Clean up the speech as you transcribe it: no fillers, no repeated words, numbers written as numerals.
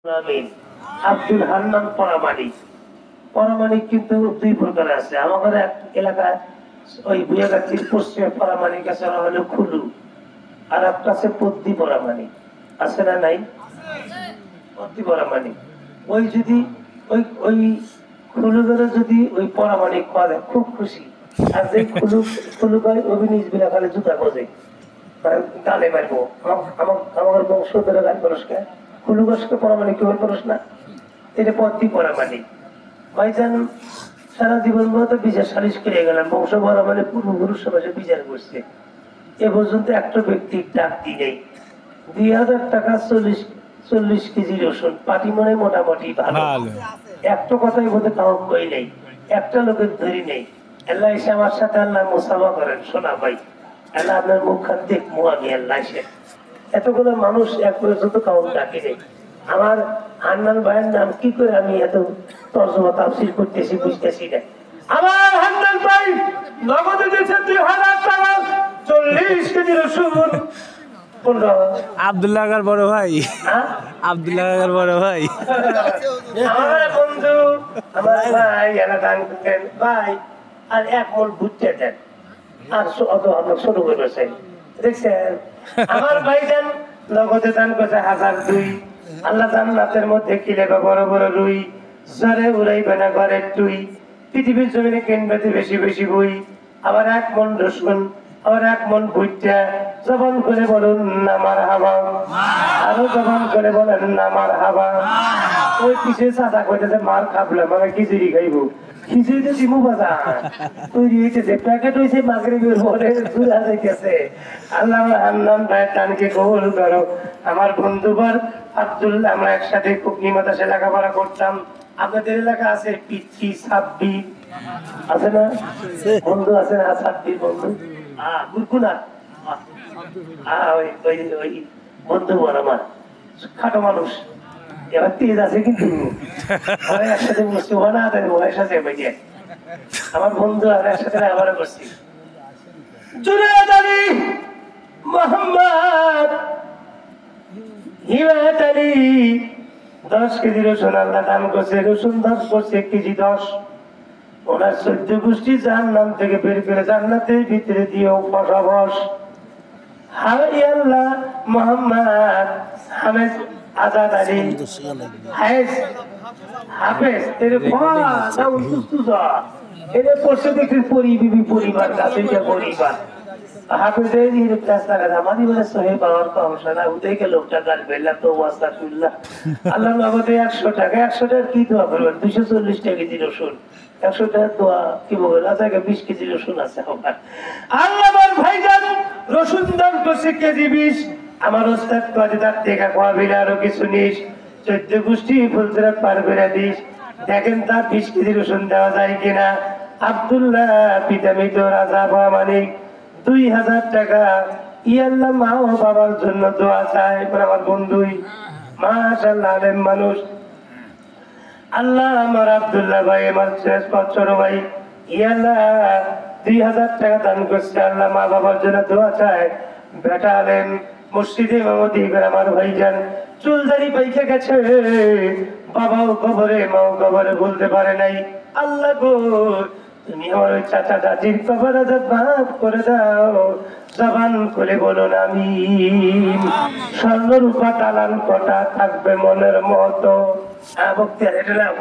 আব্দুল হান্নান পরামানিক। পরামানিক কিন্তু দুই প্রকার আছে। আমাদের এক এলাকায় ওই বুয়াগাছির পশ্চিমে পরামানিক আছে, হলো খুলু, আর একটা আছে পদ্মী পরামানিক। আছে না নাই? পদ্মী পরামানিক। ওই যদি ওই ওই খুলুগুলো যদি ওই পরামানিক পাওয়া যায় খুব খুশি। আর যে খুলু পায় অভিনিজ বিনা খালে জুতা খোঁজে, গালে মারবো। আমার বংশ ধরে গান পুরস্কার খুলুগাসকে পরামানিক কেবল পুরুষ না, এটা পদ্মী পরামানিক। ভাইজান সারা জীবন মতো বিচার সালিশ করে গেলাম, বংশ বলা মানে পূর্বপুরুষ সমাজে বিচার করছে। এ পর্যন্ত একটা ব্যক্তি ডাক দিয়ে নেই। 2000 টাকা 40 কেজি রসুন, পাটি মনে মোটামুটি ভালো, একটা কথাই বলতে কাউকে কই নেই, একটা লোকের ধরি নেই। আল্লাহ এসে আমার সাথে আল্লাহ মুসাফা করেন, শোনা ভাই আল্লাহ আপনার মুখ খান দেখবো আমি, আল্লাহ এসে এতগুলো মানুষ এক পর্যন্ত কাউকে ডাকি নেই। আমার হান্নান ভাইয়ের নাম কি করে আমি এত তর্জমা তাফসীর করতেছি বুঝতেছি না। আমার হান্নান ভাই নগদে দিয়েছে 2000 টাকা 40 কেজি রসুন। আব্দুল্লাহ কার বড় ভাই, আব্দুল্লাহ কার বড় ভাই, আমার বন্ধু, আমার ভাই দান করেন ভাই, আর এক মন ঘুরতে দেন, আর অত আমরা শুরু করবে চাই। দেখছেন আমার ভাই দেন নগদে দান করছে 1002। আল্লাহ জান্নাতের মধ্যে কিলেবা বড় বড় রুই, জরে উড়াইবে না ঘরের টুই, পৃথিবীর জমিনে কেনবাতে বেশি বেশি বই। আবার এক মন রসুন, আবার এক মন ভুট্টা, জবান করে বলুন না মারহাবা, আরো জবান করে বলেন না মারহাবা। ওই পিছিয়ে চাচা কইতেছে মার খাবলে মানে খিচুড়ি খাইবো, খিচুড়িতে দিমু বাজা তৈরি হইতেছে, প্যাকেট হয়েছে মাগরিবের পরে চুলা যাইতেছে। আল্লাহ হান্নান ভাইয়ের টানকে কবুল করো। আমার বন্ধুবার আব্দুল্লাহ, আমরা একসাথে খুব নিমাতাসে লেখাপড়া করতাম। আপনাদের এলাকা আছে পিচ্ছি সাব্বি, আছে না বন্ধু? আছে না সাব্বির বন্ধু? গুরকুনা ওই বন্ধু বল আমার, খাটো মানুষ, এবার তেজ আছে কিন্তু একসাথে বসছি না ওর সাথে বেরিয়ে আমার বন্ধু আর একসাথে আবার করছি। জুনায়েদ আলী মোহাম্মদ হিমায়ত আলী 10 কেজি রসুন আল্লাহ দান করছে। রসুন 10 করছে 1 কেজি 10। ওনার 14 গোষ্ঠী জাহান্নাম থেকে বের করে জান্নাতের ভিতরে দিয়েও বসবাস। হাই আল্লাহ মোহাম্মদ হামেদ আজাদ আলী হাফেজ এর পড়ছে দেখি পরিবার কাছে পরিবার হাফেজের আমারই বলে সোহে পাওয়ার কমসা না উঠে লোকটা গাল বেলা তো ওয়াস্তা শুনলাম। আল্লাহ বাবদে 100 টাকা, 100 টাকা কি দোয়া করবেন? 240 টাকা কেজি রসুন, 100 টাকা দোয়া কি বলবেন? আচ্ছা 20 কেজি রসুন আছে আমার। আল্লাহ আমার ভাইজান রসুন দাম করছে কেজি 20। আমার ওস্তাদ কাজে তার টেকা কোয়াবিল আরো কিছু নিস, 14 গোষ্ঠী ফুলতরা পার করে দিস, দেখেন তার 20 কেজি রসুন দেওয়া যায় কিনা। আব্দুল্লাহ পিতা মৃত রাজা মানিক 2000 টাকা। ইয়াল্লাহ মা ও বাবার জন্য দোয়া চায়। আমার বন্ধুই মাশাআল্লাহ আলেম মানুষ। আল্লাহ আমার আব্দুল্লাহ ভাই আমার ছোট ভাই ইয়াল্লাহ 2000 টাকা দান করছে। আল্লাহ মা বাবার জন্য দোয়া চায়। বেটা আলেম মসজিদে ইমামতি করে আমার ভাইজান চুলদারি পাইকে গেছে, বাবাও কবরে মাও কবরে বলতে পারে নাই। আল্লাহ গো তুমি আমার ওই চাচা চাচির কবর মাফ করে দাও, জবান করে বলুন আমিন। স্বর্ণ রূপা টালান কটা থাকবে মনের মতো।